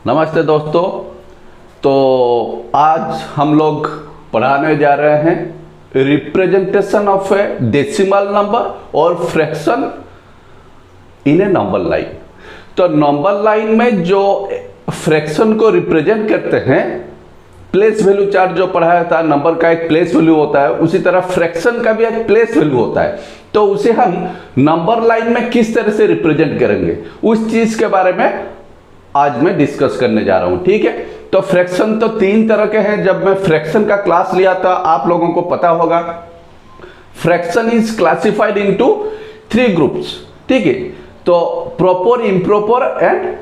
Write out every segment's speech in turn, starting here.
नमस्ते दोस्तों। तो आज हम लोग पढ़ाने जा रहे हैं representation of a decimal number और fraction in a number line. तो नंबर लाइन में जो फ्रैक्शन को रिप्रेजेंट करते हैं, प्लेस वैल्यू चार्ट जो पढ़ाया था, नंबर का एक प्लेस वैल्यू होता है, उसी तरह फ्रैक्शन का भी एक प्लेस वैल्यू होता है। तो उसे हम नंबर लाइन में किस तरह से रिप्रेजेंट करेंगे, उस चीज के बारे में आज मैं डिस्कस करने जा रहा हूं। ठीक है, तो फ्रैक्शन तो तीन तरह के हैं। जब मैं फ्रैक्शन का क्लास लिया था, आप लोगों को पता होगा, fraction is classified into 3 groups. ठीक है, तो proper, improper and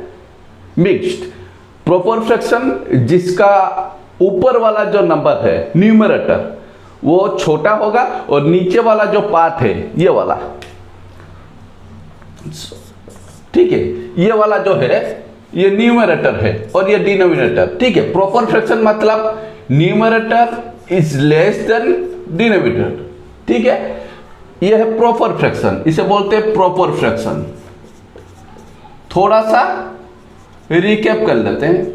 mixed. Proper fraction जिसका ऊपर वाला जो नंबर है न्यूमरेटर वो छोटा होगा और नीचे वाला जो पार्ट है ये वाला, ठीक है, ये वाला जो है ये न्यूमरेटर है और ये डिनोमिनेटर। ठीक है, प्रॉपर फ्रैक्शन मतलब numerator is less than denominator. ठीक है, ये है प्रॉपर फ्रैक्शन, इसे बोलते हैं प्रॉपर फ्रैक्शन। थोड़ा सा रिकैप कर लेते हैं,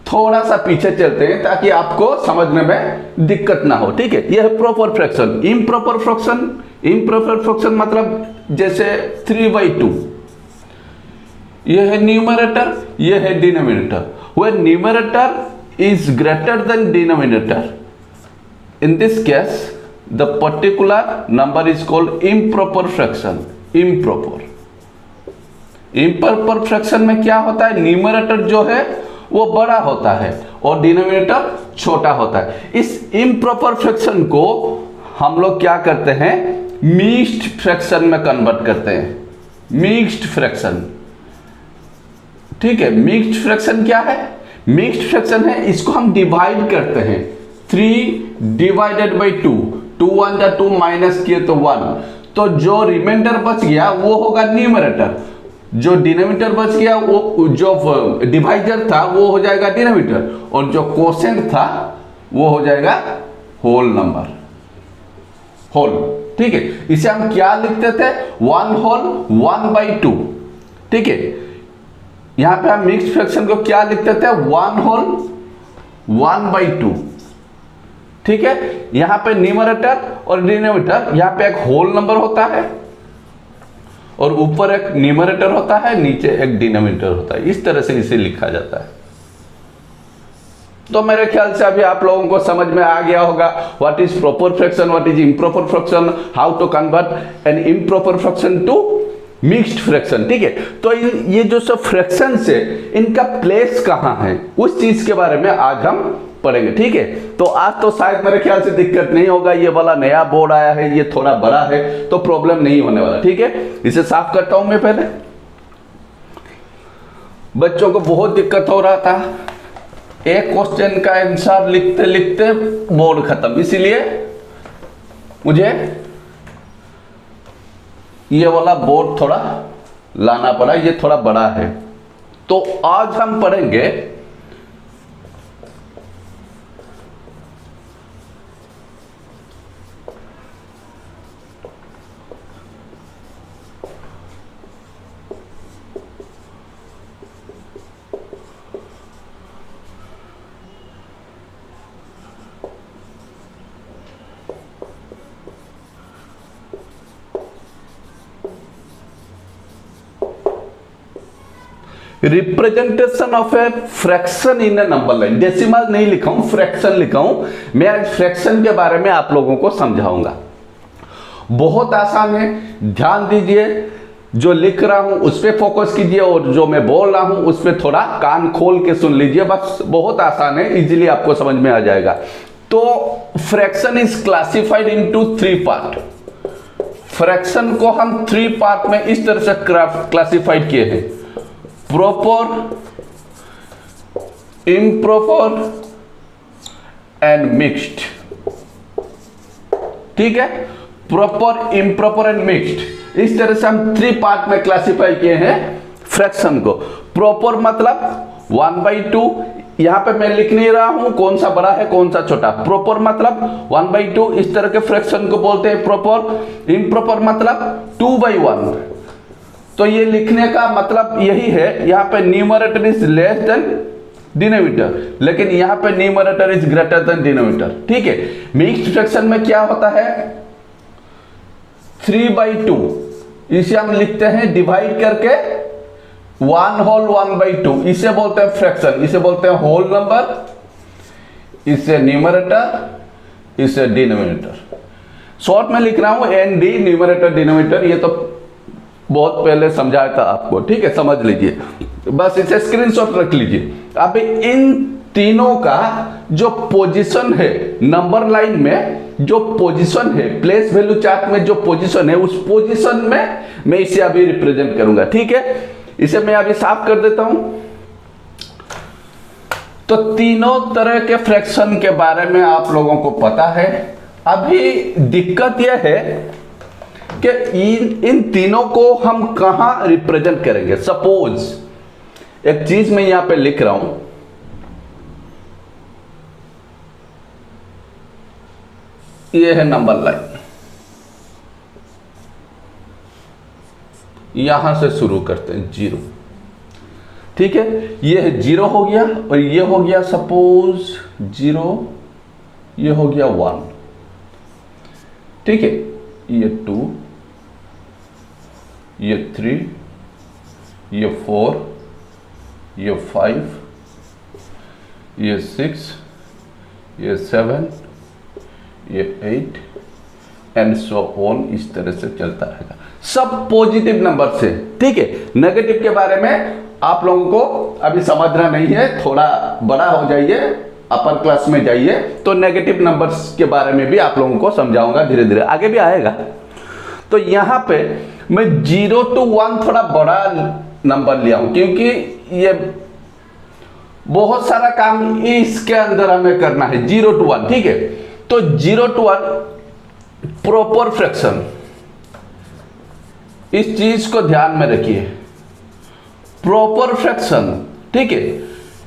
थोड़ा सा पीछे चलते हैं ताकि आपको समझने में दिक्कत ना हो। ठीक है, यह है proper fraction. Improper fraction, improper fraction मतलब जैसे 3/2, यह है न्यूमरेटर, यह है denominator. When numerator is greater than denominator, in this case the particular number is called improper fraction। improper fraction में क्या होता है, न्यूमरेटर जो है वो बड़ा होता है और डिनोमिनेटर छोटा होता है। इस इम्प्रॉपर फ्रैक्शन को हम लोग क्या करते हैं, मिक्स्ड फ्रैक्शन में कन्वर्ट करते हैं। मिक्स्ड फ्रैक्शन, ठीक है, मिक्स्ड फ्रैक्शन क्या है, मिक्स्ड फ्रैक्शन है, इसको हम डिवाइड करते हैं। 3 डिवाइडेड बाई 2, 2 1 जा 2, माइनस किए तो 1, तो जो रिमाइंडर बच गया वो होगा न्यूमरेटर, जो डिनोमिनेटर बच गया वो, जो डिवाइजर था वो हो जाएगा डिनोमिनेटर, और जो कोसेंट था वो हो जाएगा होल नंबर, होल। ठीक है, इसे हम क्या लिखते थे, 1 होल 1/2। ठीक है, यहां पे हम मिक्स्ड फ्रैक्शन को क्या लिखते थे, 1 होल 1/2। ठीक है, यहां पे न्यूमरेटर और डिनोमिनेटर, यहां पे एक होल नंबर होता है और ऊपर एक न्यूमरेटर होता है, नीचे एक डिनोमिनेटर होता है। इस तरह से इसे लिखा जाता है। तो मेरे ख्याल से अभी आप लोगों को समझ में आ गया होगा what is proper fraction, what is improper fraction, how to convert an improper fraction to mixed fraction. ठीक है, तो ये जो सब फ्रैक्शन है इनका प्लेस कहां है, उस चीज के बारे में आज हम पढ़ेंगे। ठीक है, तो आज तो शायद मेरे ख्याल से दिक्कत नहीं होगा। ये वाला नया बोर्ड आया है, ये थोड़ा बड़ा है, तो प्रॉब्लम नहीं होने वाला। ठीक है, इसे साफ करता हूं मैं पहले। बच्चों को बहुत दिक्कत हो रहा था, एक क्वेश्चन का आंसर लिखते लिखते बोर्ड खत्म, इसीलिए मुझे ये वाला बोर्ड थोड़ा लाना पड़ा, ये थोड़ा बड़ा है। तो आज हम पढ़ेंगे representation of a fraction in a number line. Decimal नहीं लिखा हूं, फ्रैक्शन लिखा हूं। मैं आज फ्रैक्शन के बारे में आप लोगों को समझाऊंगा। बहुत आसान है, ध्यान दीजिए, जो लिख रहा हूं उस पर फोकस कीजिए और जो मैं बोल रहा हूं उस पर थोड़ा कान खोल के सुन लीजिए। बस बहुत आसान है, इजीली आपको समझ में आ जाएगा। तो fraction is classified into 3 part. Fraction को हम 3 पार्ट में इस तरह से क्लासिफाइड किए हैं, प्रॉपर, इम्प्रॉपर एंड मिक्स्ड। ठीक है, प्रॉपर, इम्प्रॉपर एंड मिक्स्ड, इस तरह से हम 3 पार्ट में क्लासिफाई किए हैं फ्रैक्शन को। प्रॉपर मतलब 1/2, यहां पे मैं लिख नहीं रहा हूं कौन सा बड़ा है कौन सा छोटा। प्रॉपर मतलब 1/2, इस तरह के फ्रैक्शन को बोलते हैं प्रॉपर। इम्प्रॉपर मतलब 2/1, तो ये लिखने का मतलब यही है, यहाँ पे numerator is less than denominator, लेकिन यहाँ पे numerator is greater than denominator. ठीक है, मिक्स्ड फ्रैक्शन में क्या होता है 3/2, इसे हम लिखते हैं डिवाइड करके 1 होल 1/2, इसे बोलते हैं फ्रैक्शन, इसे बोलते हैं होल नंबर, इसे न्यूमरेटर, इसे डिनोमिनेटर। शॉर्ट में लिख रहा हूं ND, न्यूमरेटर डिनोमिनेटर, ये तो बहुत पहले समझाया था आपको। ठीक है, समझ लीजिए, बस इसे स्क्रीनशॉट रख लीजिए। अब इन तीनों का जो पोजीशन है नंबर लाइन में, जो पोजीशन है प्लेस वैल्यू चार्ट में, जो पोजीशन है उस पोजीशन में मैं इसे अभी रिप्रेजेंट करूंगा। ठीक है, इसे मैं अभी साफ कर देता हूं। तो तीनों तरह के फ्रैक्शन के बारे में आप लोगों को पता है। अभी दिक्कत यह है कि इन तीनों को हम कहां रिप्रेजेंट करेंगे। सपोज एक चीज मैं यहां पे लिख रहा हूं, ये है नंबर लाइन, यहां से शुरू करते हैं 0। ठीक है, ये है 0 हो गया, और ये हो गया सपोज 0, ये हो गया 1। ठीक है, ये 2, ये 3, ये 4, ये 5, ये 6, ये 7, ये 8 एंड सो ऑन, इस तरह से चलता रहेगा। सब पॉजिटिव नंबर से। ठीक है, नेगेटिव के बारे में आप लोगों को अभी समझना नहीं है, थोड़ा बड़ा हो जाइए, अपर क्लास में जाइए, तो नेगेटिव नंबर्स के बारे में भी आप लोगों को समझाऊंगा, धीरे धीरे आगे भी आएगा। तो यहां पे मैं 0 to 1 थोड़ा बड़ा नंबर लिया हूं, क्योंकि ये बहुत सारा काम इसके अंदर हमें करना है। 0 to 1, ठीक है। तो 0 to 1 प्रॉपर फ्रैक्शन, इस चीज को ध्यान में रखिए। प्रॉपर फ्रैक्शन, ठीक है,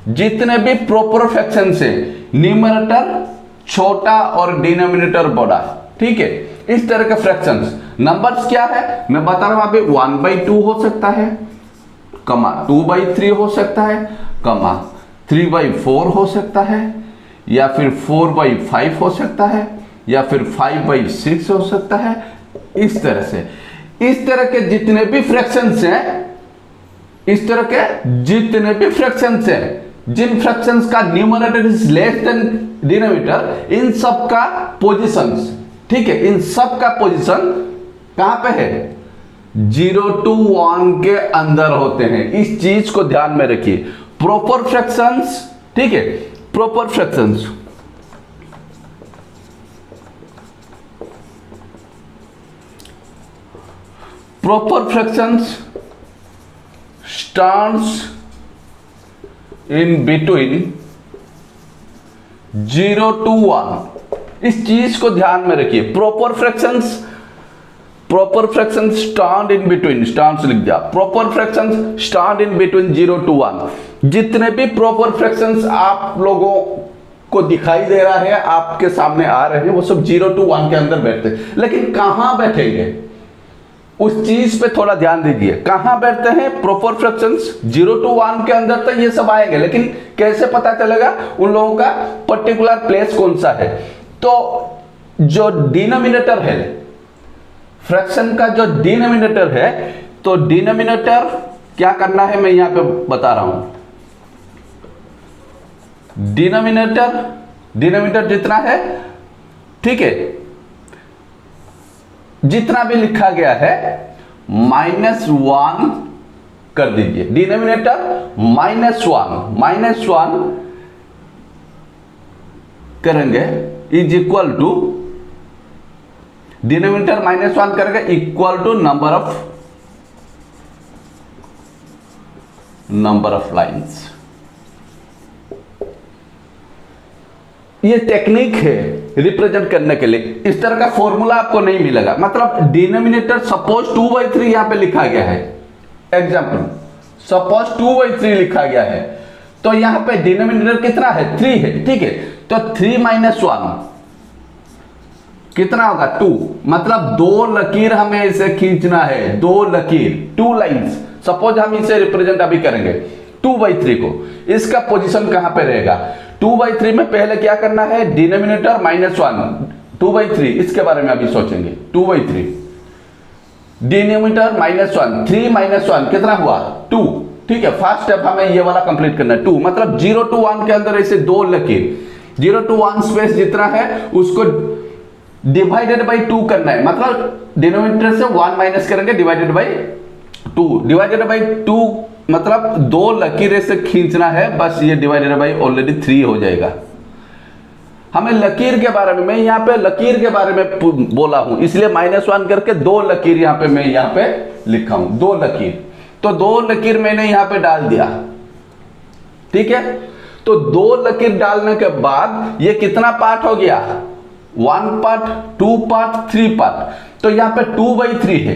जितने भी प्रॉपर फ्रैक्शन से न्यूमरेटर छोटा और डिनोमिनेटर बड़ा, ठीक है, इस तरह के फ्रैक्शंस नंबर्स क्या है मैं बता रहा हूं। अभी 1/2 हो सकता है, कमा 2/3 हो सकता है, कमा 3/4 हो सकता है, या फिर 4/5 हो सकता है, या फिर 5/6 हो सकता है। इस तरह से, इस तरह के जितने भी फ्रैक्शंस हैं, इस तरह के जितने भी फ्रैक्शंस हैं, जिन फ्रैक्शंस का numerator is less than denominator, इन सब का पोजीशंस, ठीक है, इन सब का पोजीशन कहां पे है 0 to 1 के अंदर होते हैं। इस चीज को ध्यान में रखिए। प्रॉपर फ्रैक्शंस, ठीक है, proper fractions stands in between 0 to 1। इस चीज को ध्यान में रखिए। Proper fractions stand in between, stands लिख दिया, proper fractions stand in between 0 to 1। जितने भी प्रॉपर फ्रैक्शंस आप लोगों को दिखाई दे रहा है, आपके सामने आ रहे हैं, वो सब 0 to 1 के अंदर बैठते हैं। लेकिन कहां बैठेंगे उस चीज पे थोड़ा ध्यान दीजिए। कहां बैठते हैं प्रॉपर फ्रैक्शंस 0 to 1 के अंदर, तो ये सब आएंगे, लेकिन कैसे पता चलेगा उन लोगों का पर्टिकुलर प्लेस कौन सा है। तो जो डिनोमिनेटर है, फ्रैक्शन का जो डिनोमिनेटर है, तो डिनोमिनेटर क्या करना है मैं यहां पे बता रहा हूं। डिनोमिनेटर जितना है, ठीक है, जितना भी लिखा गया है -1 कर दीजिए। डिनोमिनेटर -1 करेंगे इज इक्वल टू, डिनोमिनेटर -1 करेंगे equal to number of lines. ये टेक्निक है रिप्रेजेंट करने के लिए। इस तरह का फॉर्मूला आपको नहीं मिलेगा। मतलब डिनोमिनेटर सपोज 2/3 यहां पे लिखा गया है, एग्जांपल सपोज 2/3 लिखा गया है, तो यहां पे डिनोमिनेटर कितना है 3 है, ठीक है। तो 3 - 1 कितना होगा 2, मतलब 2 लकीर हमें इसे खींचना है, 2 लकीर 2 लाइंस। सपोज हम इसे रिप्रेजेंट अभी करेंगे 2/3 को, इसका पोजीशन कहां पे रहेगा 2/3 में पहले क्या करना है डिनोमिनेटर -1 2/3 इसके बारे में अभी सोचेंगे 2/3 डिनोमिनेटर -1 3 -1 कितना हुआ 2, ठीक है। फर्स्ट स्टेप हमें ये वाला कंप्लीट करना है 2, मतलब 0 to 1 के अंदर ऐसे 2 लकीर 0 to 1 स्पेस जितना है उसको डिवाइडेड बाई 2 करना है, मतलब डिनोमिनेटर से 1 माइनस करेंगे डिवाइडेड बाई 2, डिवाइडेड बाई 2 मतलब 2 लकीर से खींचना है, बस ये डिवाइडेड बाई ऑलरेडी 3 हो जाएगा। हमें लकीर के बारे में, मैं यहाँ पे लकीर के बारे में बोला हूं इसलिए -1 करके 2 लकीर यहाँ पे मैं यहाँ पे लिखा हूं 2 लकीर, तो 2 लकीर मैंने यहाँ पे डाल दिया, ठीक है। तो 2 लकीर डालने के बाद ये कितना पार्ट हो गया 1 पार्ट 2 पार्ट 3 पार्ट, तो यहाँ पे 2/3 है,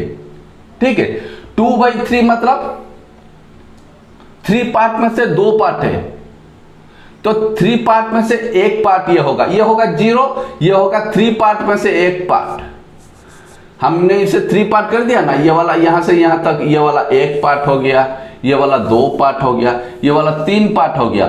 ठीक है। 2/3 मतलब 3 पार्ट में से 2 पार्ट है, तो 3 पार्ट में से 1 पार्ट ये होगा 0, ये होगा 3 पार्ट में से 1 पार्ट। हमने इसे 3 पार्ट कर दिया ना, ये वाला यहां से यहां तक ये वाला 1 पार्ट हो गया, ये वाला 2 पार्ट हो गया, ये वाला 3 पार्ट हो गया।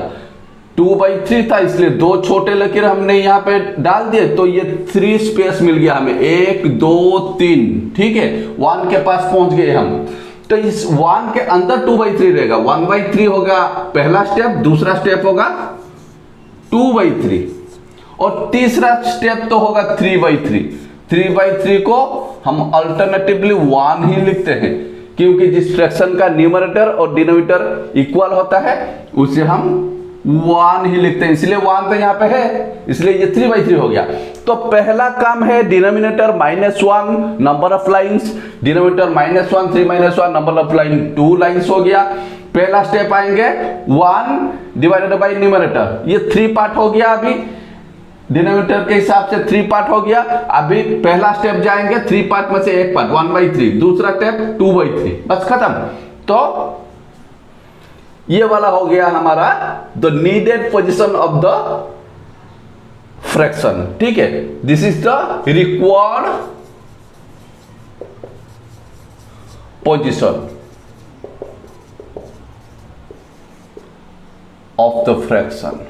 2/3 था इसलिए 2 छोटे लकीर हमने यहाँ पे डाल दिए, तो ये 3 स्पेस मिल गया हमें 1 2 3, ठीक है। 1 के पास पहुंच गए हम, तो इस 1 के अंदर 2/3 रहेगा, 1/3 होगा पहला स्टेप, दूसरा स्टेप होगा 2/3 और तीसरा स्टेप तो होगा 3/3। 3/3 को हम अल्टरनेटिवली 1 ही लिखते हैं, क्योंकि जिस फ्रैक्शन का न्यूमरेटर और डिनोमिनेटर इक्वल होता है उसे हम 1 ही लिखते हैं, इसलिए 1 तो यहाँ पे है, इसलिए ये 3/3 हो गया। तो पहला काम है denominator -1 number of lines, denominator -1 3 -1 number of line 2 lines हो गया। पहला स्टेप आएंगे 1 डिवाइडेड बाई न्यूमरेटर, ये 3 पार्ट हो गया, अभी डिनोमिनेटर के हिसाब से 3 पार्ट हो गया। अभी पहला स्टेप जाएंगे 3 पार्ट में से 1 पार्ट 1/3, दूसरा स्टेप 2/3, बस खत्म। तो ये वाला हो गया हमारा the needed position of the fraction, ठीक है। This is the required position of the fraction.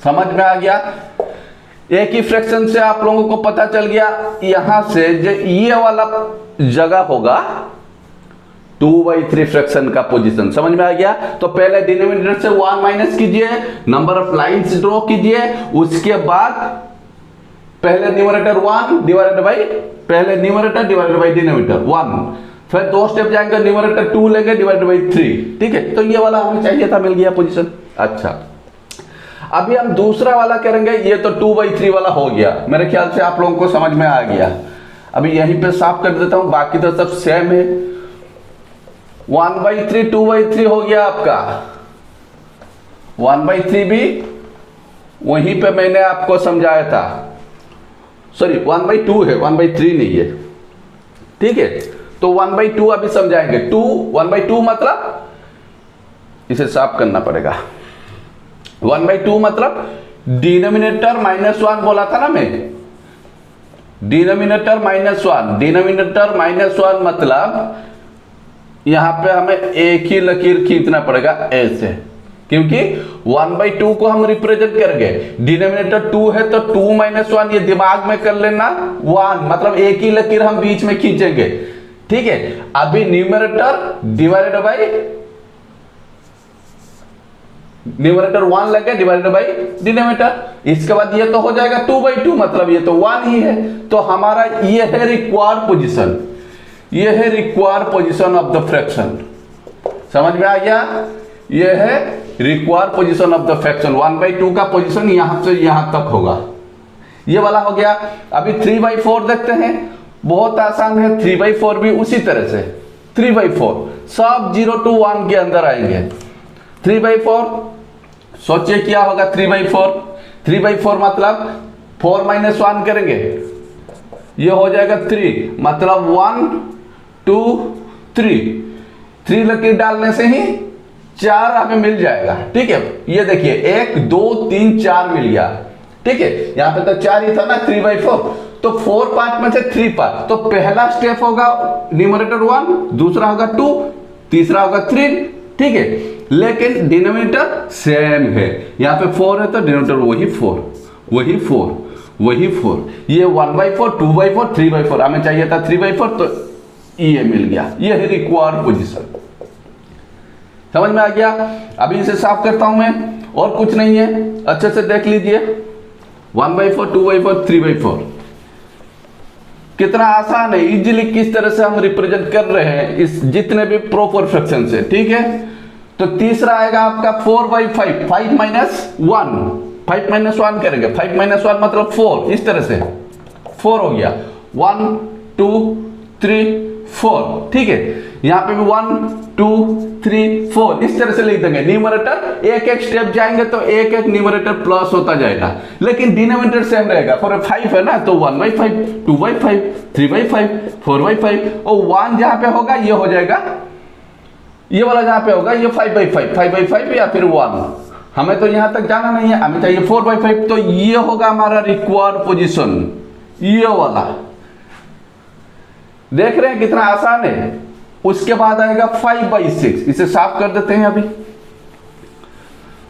समझ में आ गया? एक ही फ्रैक्शन से आप लोगों को पता चल गया, यहां से जो ये वाला जगह होगा 2/3 फ्रैक्शन का पोजीशन, समझ में आ गया। तो पहले डिनोमिनेटर से 1 माइनस कीजिए, नंबर ऑफ लाइंस ड्रॉ कीजिए, उसके बाद पहले न्यूमरेटर 1 डिवाइडेड बाई पहले न्यूमरेटर डिवाइडेड बाई डिनोमिनेटर 1, फिर 2 स्टेप जाएंगे न्यूमरेटर 2 लेंगे डिवाइडेड बाई 3, ठीक है। तो ये वाला हमें चाहिए था, मिल गया पोजीशन। अच्छा, अभी हम दूसरा वाला करेंगे, ये तो 2/3 वाला हो गया, मेरे ख्याल से आप लोगों को समझ में आ गया। अभी यहीं पे साफ कर देता हूं, बाकी तो सब सेम है। 1/3 2/3 हो गया आपका, 1/3 भी वहीं पे मैंने आपको समझाया था, सॉरी 1/2 है, 1/3 नहीं है, ठीक है। तो 1/2 अभी समझाएंगे। 1/2 मतलब इसे साफ करना पड़ेगा। 1/2 मतलब डिनोमिनेटर -1 बोला था ना मैं, डिनोमिनेटर -1, डिनोमिनेटर -1 मतलब यहां पे हमें एक ही लकीर खींचना पड़ेगा ऐसे, क्योंकि 1/2 को हम रिप्रेजेंट करेंगे, डिनोमिनेटर 2 है तो 2 - 1 ये दिमाग में कर लेना, 1 मतलब एक ही लकीर हम बीच में खींचेंगे, ठीक है। अभी न्यूमरेटर डिवाइडेड बाई न्यूमरेटर 1 लगे डिवाइडेड बाई डिनोमिनेटर, इसके बाद ये तो हो जाएगा 2/2 मतलब ये तो 1 ही है। तो हमारा ये है रिक्वायर्ड पोजीशन, ये है required position of the fraction, समझ में आ गया? ये है required position of the fraction. 1/2 का पोजीशन यहां से यहां तक होगा, ये वाला हो गया। अभी 3/4 देखते हैं, बहुत आसान है। 3/4 भी उसी तरह से 3/4 सब 0 to 1 के अंदर आएंगे। 3/4 सोचिए क्या होगा 3/4, 3/4 मतलब 4 - 1 करेंगे, ये हो जाएगा 3, मतलब 1 2 3 लकीर डालने से ही 4 हमें मिल जाएगा, ठीक है। ये देखिए 1 2 3 4 मिल गया, ठीक है, यहाँ पे तो 4 ही था ना, 3/4, तो 4 पार्ट में से 3 पार्ट, तो पहला स्टेप होगा न्यूमरेटर 1, दूसरा होगा 2, तीसरा होगा 3, ठीक है, लेकिन डिनोमिनेटर सेम है, यहाँ पे 4 है तो डिनोमिनेटर वही 4, वही 4, वही 4, ये 1/4, 2/4, 3/4, हमें चाहिए था 3/4, तो ये मिल गया, ये है रिक्वायर्ड पोजीशन। समझ में आ गया? अभी इसे साफ करता हूं मैं, और कुछ नहीं है, अच्छे से देख लीजिए, 1/4, 2/4, 3/4 कितना आसान है, इजीली किस तरह से हम रिप्रेजेंट कर रहे हैं इस जितने भी प्रॉपर फ्रैक्शन से, ठीक है। तो तीसरा आएगा आपका 4/5, 5 माइनस 1, 5 माइनस 1 करेंगे, 5 माइनस 1 मतलब 4, इस तरह से 4 हो गया, 1 2 3 4, ठीक है, यहां पे भी 1 2 3 4 इस तरह से लिख देंगे। न्यूमरेटर एक एक स्टेप जाएंगे तो एक एक न्यूमरेटर प्लस होता जाएगा, लेकिन डिनोमिनेटर सेम रहेगा। फॉर 5 है ना, तो 1/5, 2/5, 3/5, 4/5, और 1 जहां पे होगा ये हो जाएगा, ये वाला जहां पे होगा ये 5/5, 5/5 या फिर 1। हमें तो यहां तक जाना नहीं है, हमें चाहिए 4/5, तो ये होगा हमारा रिक्वायर्ड पोजीशन, ये वाला। देख रहे हैं कितना आसान है। उसके बाद आएगा 5/6, इसे साफ कर देते हैं अभी।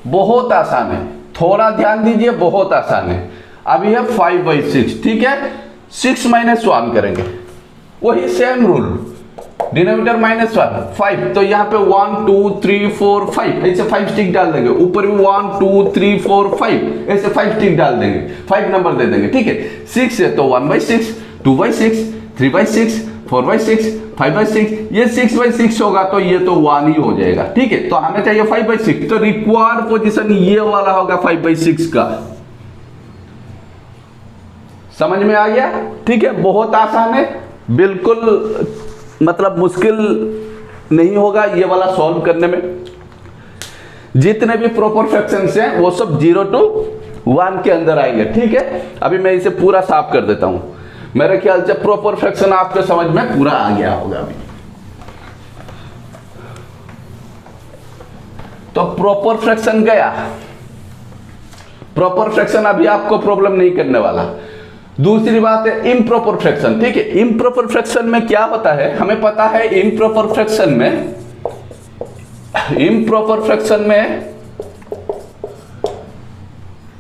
बहुत आसान है, थोड़ा ध्यान दीजिए, बहुत आसान है। अभी है 5/6, ठीक है, 6 माइनस 1 करेंगे, वही सेम रूल, डिनोमिनेटर -1 5, तो यहाँ पे 1 2 3 4 5 ऐसे 5 स्टिक डाल देंगे, ऊपर भी 1 2 3 4 5 ऐसे 5 स्टिक डाल देंगे, 5 नंबर दे देंगे, ठीक है। 6 है तो 1/6, 2/6, 3/6, 4/6, 5/6, ये 6/6 होगा तो ये तो 1 ही हो जाएगा, ठीक है। तो हमें चाहिए 5/6, तो रिक्वायर्ड पोजीशन ये वाला होगा 5/6 का। समझ में आ गया? ठीक है, बहुत आसान है, बिल्कुल मतलब मुश्किल नहीं होगा ये वाला सॉल्व करने में। जितने भी प्रॉपर फ्रैक्शंस हैं वो सब 0 to 1 के अंदर आएंगे, ठीक है। अभी मैं इसे पूरा साफ कर देता हूं, मेरे ख्याल से प्रॉपर फ्रैक्शन आपके समझ में पूरा आ गया होगा अभी। तो प्रॉपर फ्रैक्शन गया, प्रॉपर फ्रैक्शन अभी आपको प्रॉब्लम नहीं करने वाला। दूसरी बात है इम्प्रॉपर फ्रैक्शन, ठीक है। इम्प्रॉपर फ्रैक्शन में क्या होता है, हमें पता है इम्प्रॉपर फ्रैक्शन में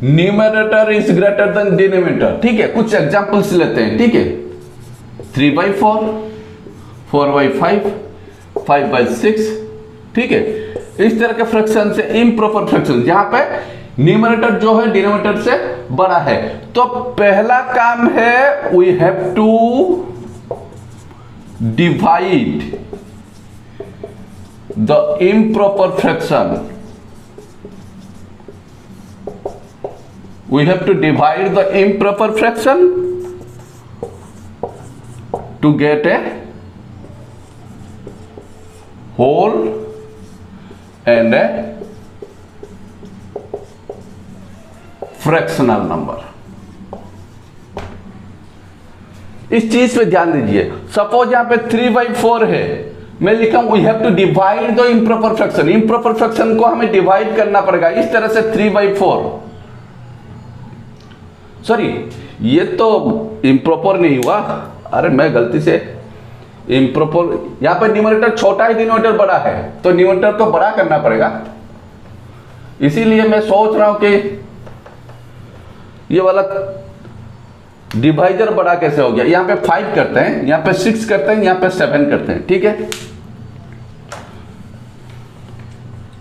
numerator is greater than denominator, ठीक है। कुछ एग्जांपल्स लेते हैं, ठीक है। 3/4, 4/5, 5/6, ठीक है। इस तरह के फ्रैक्शन से इम्प्रॉपर फ्रैक्शन जहां पे न्यूमरेटर जो है डिनोमिनेटर से बड़ा है, तो पहला काम है we have to divide the improper fraction, we have to divide the improper fraction to get a whole and a fractional number। इस चीज पे ध्यान दीजिए। सपोज यहां पे 3/4 है, मैं लिखा हूं we have to divide the improper fraction, improper fraction को हमें डिवाइड करना पड़ेगा इस तरह से 3/4, सॉरी ये तो इम्प्रॉपर नहीं हुआ, अरे मैं गलती से इम्प्रॉपर, यहां पे न्यूमरेटर छोटा है डिनोमिनेटर बड़ा है, तो न्यूमरेटर को बड़ा करना पड़ेगा, इसीलिए मैं सोच रहा हूं कि ये वाला डिवाइजर बड़ा कैसे हो गया। यहां पे 5 करते हैं, यहां पे 6 करते हैं, यहां पे 7 करते हैं, ठीक है।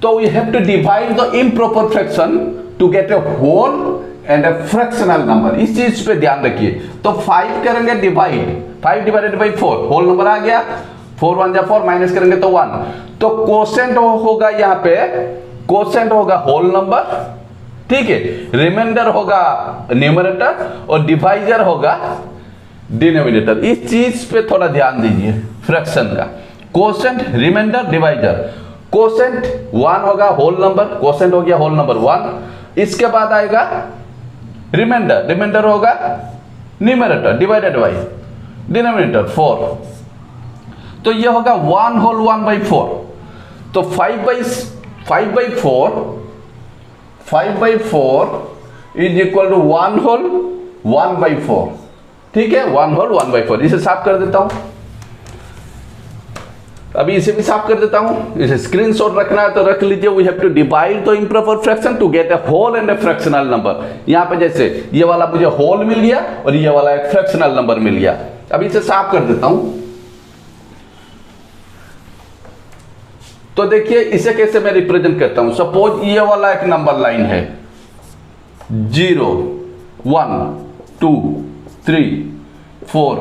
तो we have to divide the improper fraction to get a whole and a fractional number, इस चीज पे ध्यान रखिए। तो 5 करेंगे divide, 5 divided by 4, whole number आ गया, 4 1 जा 4, माइनस करेंगे तो 1, तो कोसेंट होगा यहाँ पे, कोसेंट होगा होल नंबर, ठीक है। रिमाइंडर होगा न्यूमरेटर और डिवाइजर होगा डिनोमिनेटर। इस चीज पे थोड़ा ध्यान दीजिए फ्रैक्शन का, कोसेंट, रिमाइंडर, डिवाइजर। कोसेंट 1 होगा होल नंबर, कोसेंट हो गया होल नंबर 1, इसके बाद आएगा रिमाइंडर, रिमाइंडर होगा न्यूमरेटर डिवाइडेड बाई डिनोमिनेटर 4, तो ये होगा 1 होल 1/4, तो 5/4 इज इक्वल टू 1 होल 1/4। ठीक है, 1 होल 1/4। इसे साफ कर देता हूं, अभी इसे भी साफ कर देता हूं। इसे स्क्रीनशॉट रखना है तो रख लीजिए। We have to divide the improper fraction to get a whole and a fractional number. यहां पे जैसे ये वाला मुझे होल मिल गया और ये वाला एक फ्रैक्शनल नंबर मिल गया। अभी इसे साफ कर देता हूं। तो देखिए इसे कैसे मैं रिप्रेजेंट करता हूं। सपोज ये वाला एक नंबर लाइन है 0 1 2 3 4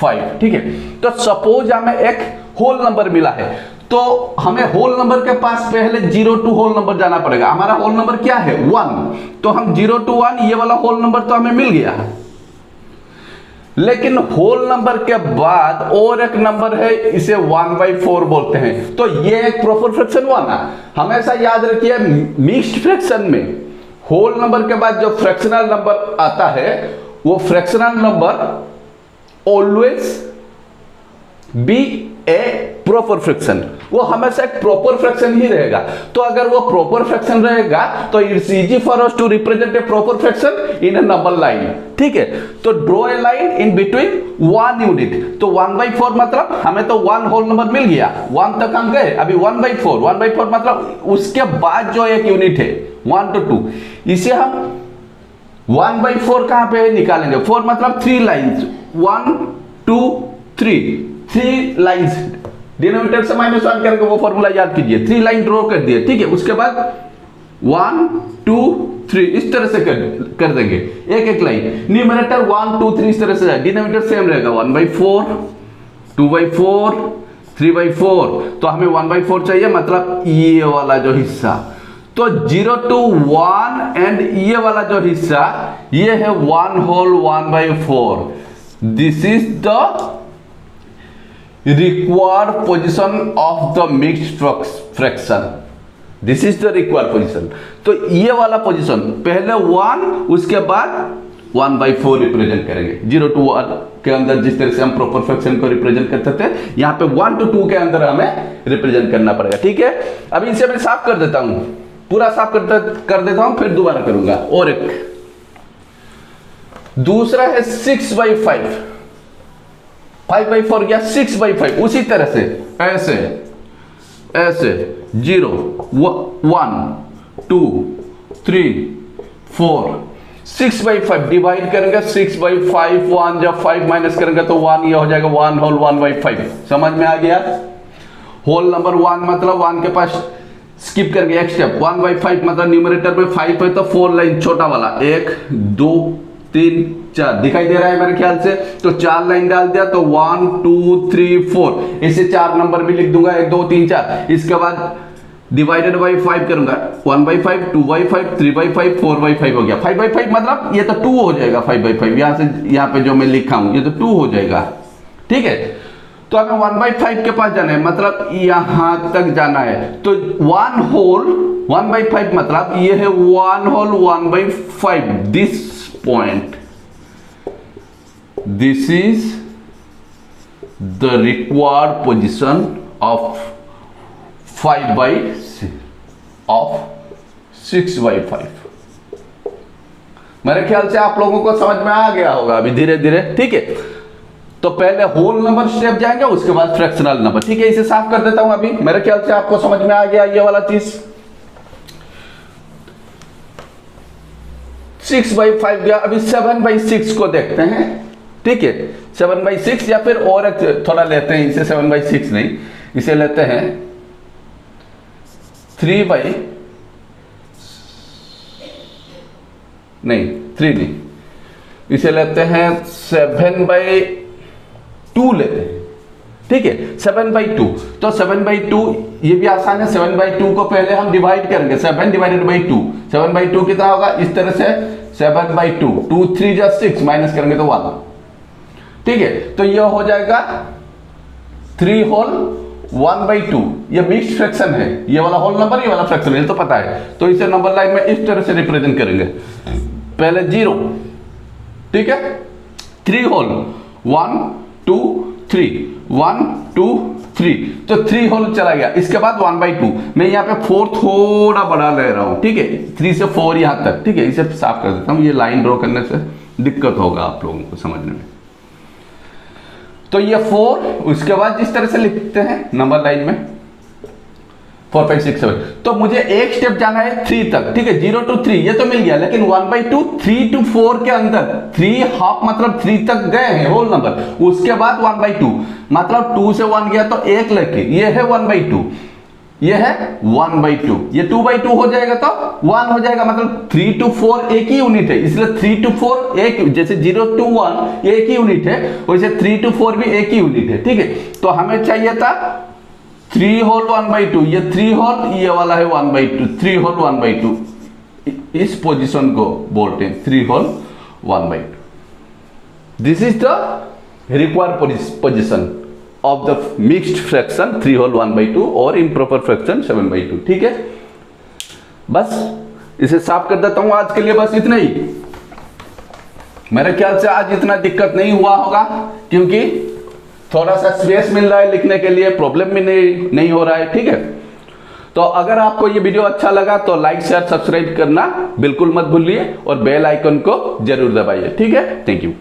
5। ठीक है, तो सपोज हमें एक होल नंबर मिला है, तो हमें होल नंबर के पास पहले 0 टू होल नंबर जाना पड़ेगा। हमारा होल नंबर क्या है 1, तो हम 0 टू 1 ये वाला होल नंबर तो हमें मिल गया। लेकिन होल नंबर के बाद और एक नंबर है, इसे 1/4 बोलते हैं। तो ये एक प्रॉपर फ्रैक्शन हुआ ना। हमेशा याद रखिए मिक्स्ड फ्रैक्शन में होल नंबर के बाद जो फ्रैक्शनल नंबर आता है वो fractional number always be A proper fraction, वो हमेशा एक प्रॉपर फ्रैक्शन ही रहेगा। तो अगर वो प्रॉपर फ्रैक्शन रहेगा तो it's easy for us to represent a proper fraction in a number line. ठीक है, तो draw a line in between 1 unit. तो 1/4 मतलब हमें तो 1 होल नंबर मिल गया, 1 तक हम गए। अभी 1/4 1/4 मतलब उसके बाद जो एक यूनिट है 1 to 2, इसे हम 1/4 कहां पे निकालेंगे। 4 मतलब 3 लाइन्स, 1 2 3 लाइन्स। डिनोमिनेटर से -1 करके वो फॉर्मूला याद कीजिए। 3 लाइन ड्रॉ कर दिए। ठीक है, उसके बाद 1 2 3 इस तरह से कर देंगे एक एक लाइन। न्यूमरेटर 1 2 3 इस तरह से जाए, डिनोमिनेटर सेम रहेगा 1/4 2/4 3/4। तो हमें 1/4 चाहिए, मतलब ये वाला जो हिस्सा। तो 0 to 1 एंड ये वाला जो हिस्सा ये है 1 whole 1/4। This is the required position of the mixed fraction. This is the required position. तो ये वाला पोजीशन पहले 1 उसके बाद 1/4 रिप्रेजेंट करेंगे। 0 to 1 के अंदर जिस तरह से हम प्रॉपर फ्रैक्शन को रिप्रेजेंट करते थे, यहाँ पे 1 to 2 के अंदर हमें रिप्रेजेंट करना पड़ेगा। ठीक है, अभी इसे मैं साफ कर देता हूं, पूरा साफ कर देता हूं, फिर दोबारा करूंगा। और एक दूसरा है 6/5, 5/4 या 6/5। उसी तरह से ऐसे ऐसे 0 1 2 3 4 6/5 डिवाइड करेंगे। 6/5 1 जब 5 माइनस करेंगे तो 1, ये हो जाएगा 1 होल 1/5। समझ में आ गया। होल नंबर 1 मतलब 1 के पास स्किप करके एक स्टेप। 1/5 मतलब न्यूमरेटर में 5 है तो 4 लाइन छोटा वाला 1 2 3 4 दिखाई दे रहा है मेरे ख्याल से। तो 4 लाइन डाल दिया तो 1 2 3 4 इसे 4 नंबर भी लिख दूंगा 1 2 3 4। इसके बाद डिवाइडेड बाई 5 करूंगा 1/5 2/5 3/5 4/5 हो गया। 5/5 मतलब ये तो 2 हो जाएगा। 5/5 यहां से यहां पे जो मैं लिखा हूं ये तो 2 हो जाएगा। ठीक है, तो हमें 1/5 के पास जाना है, मतलब यहां तक जाना है। तो 1 होल 1/5 मतलब ये है 1 whole 1/5 this point. This is the required position of 5/6 of 6/5। मेरे ख्याल से आप लोगों को समझ में आ गया होगा अभी धीरे धीरे। ठीक है, तो पहले होल नंबर स्टेप जाएंगे, उसके बाद फ्रैक्शनल नंबर। ठीक है, इसे साफ कर देता हूं। अभी मेरे ख्याल से आपको समझ में आ गया ये वाला चीज। 6/5 गया। अभी 7/6 को देखते हैं। ठीक है, 7/6 या फिर और एक थोड़ा लेते हैं इसे। 7/6 नहीं, इसे लेते हैं 3 नहीं, इसे लेते हैं 7/2 लेते हैं। ठीक है, 7/2। तो 7/2 ये भी आसान है। 7/2 को पहले हम डिवाइड करेंगे। 7 डिवाइडेड बाई 2, 7/2 कितना होगा इस तरह से 7/2 2 3 जा 6 माइनस करेंगे तो 1। ठीक है, तो यह हो जाएगा 3 होल 1/2। ये मिक्स्ड फ्रैक्शन है, ये वाला होल नंबर, ये वाला फ्रैक्शन है, तो पता है। तो इसे नंबर लाइन में इस तरह से रिप्रेजेंट करेंगे। पहले 0, ठीक है, 3 होल 1 2 3 1 2 3, तो 3 होल चला गया। इसके बाद 1/2, मैं यहाँ पे 4 थोड़ा बड़ा ले रहा हूँ, ठीक है, 3 से 4 यहाँ तक, ठीक है, इसे साफ कर देता हूँ, ये लाइन ड्रॉ करने से दिक्कत होगा आप लोगों को समझने में। तो ये 4, उसके बाद इस तरह से लिखते हैं नंबर लाइन में 4, 5, 6, 7। तो मुझे एक स्टेप जाना है 3 तक, ठीक है, 0 to 3 ये तो मिल गया, लेकिन 1/2 3 to 4 के अंदर 3 हाफ मतलब 3 तक गए हैं होल नंबर, उसके बाद 1/2 मतलब 2 से 1 गया तो 1 लेके, ये है 1/2, ये है 1/2, ये 2/2 हो जाएगा तो 1 हो जाएगा, मतलब 3 to 4 एक ही यूनिट है, इसलिए 3 to 4 एक, जैसे 0 to 1 ये एक ही यूनिट है, वैसे 3 to 4 भी एक ही यूनिट है, ठीक है। तो हमें चाहिए था 3 होल 1/2, ये 3 होल, ये वाला है 1/2, 3 होल 1/2, इस पोजीशन को बोलते हैं 3 whole 1/2। This is the required position of the mixed fraction 3 whole 1/2 और इम्प्रॉपर फ्रैक्शन 7/2, ठीक है। बस इसे साफ कर देता हूं आज के लिए, बस इतना ही। मेरे ख्याल से आज इतना दिक्कत नहीं हुआ होगा, क्योंकि थोड़ा सा स्पेस मिल रहा है लिखने के लिए, प्रॉब्लम भी नहीं हो रहा है, ठीक है। तो अगर आपको ये वीडियो अच्छा लगा तो लाइक शेयर सब्सक्राइब करना बिल्कुल मत भूलिए और बेल आइकन को जरूर दबाइए, ठीक है। Thank you.